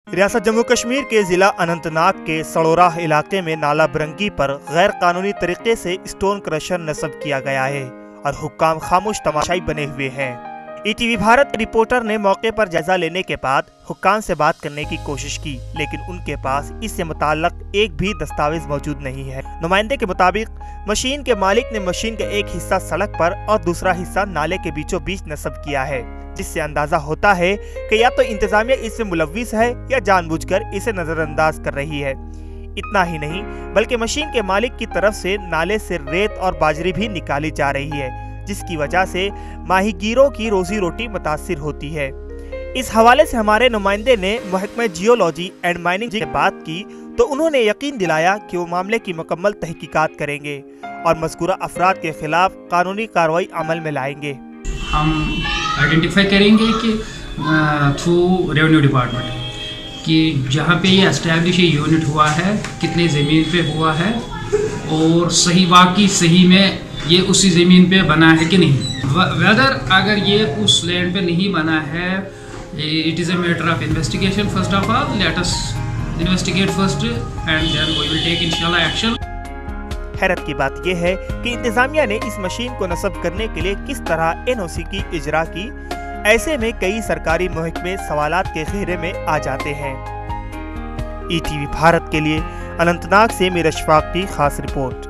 रियासत जम्मू कश्मीर के जिला अनंतनाग के सड़ोरा इलाके में नाला बरंगी पर गैर कानूनी तरीके से स्टोन क्रशर नस्ब किया गया है और हुक्काम खामोश तमाशाई बने हुए हैं। ईटीवी भारत रिपोर्टर ने मौके पर जायजा लेने के बाद हुक्काम से बात करने की कोशिश की, लेकिन उनके पास इससे मुताल्लिक एक भी दस्तावेज मौजूद नहीं है। नुमाइंदे के मुताबिक मशीन के मालिक ने मशीन का एक हिस्सा सड़क पर और दूसरा हिस्सा नाले के बीचों बीच नस्ब किया है, जिससे अंदाजा होता है कि या तो इंतजामिया इसमें मुलव्विस है या जानबूझकर इसे नजरअंदाज कर रही है। इतना ही नहीं बल्कि मशीन के मालिक की तरफ से नाले से रेत और बाजरी भी निकाली जा रही है, जिसकी वजह से माहीगीरों की रोजी रोटी मुतासिर होती है। इस हवाले से हमारे नुमाइंदे ने महकमा जियोलॉजी एंड माइनिंग से बात की तो उन्होंने यकीन दिलाया कि वो मामले की मुकम्मल तहकीकात करेंगे और मज़कूरा अफराद के खिलाफ कानूनी कार्रवाई अमल में लाएंगे। हम आइडेंटिफाई करेंगे कि थ्रू रेवेन्यू डिपार्टमेंट कि जहाँ पे ये एस्टैब्लिश यूनिट हुआ है कितने ज़मीन पे हुआ है और सही में ये उसी ज़मीन पे बना है कि नहीं। वेदर अगर ये उस लैंड पे नहीं बना है, it is a matter of investigation. First of all let us investigate first and then we will take इंशाल्लाह एक्शन। हैरत की बात यह है कि इंतजामिया ने इस मशीन को नस्ब करने के लिए किस तरह एनओसी की इजरा की। ऐसे में कई सरकारी महकमे सवालात के घेरे में आ जाते हैं। ईटीवी भारत के लिए अनंतनाग से मीर अशफाक की खास रिपोर्ट।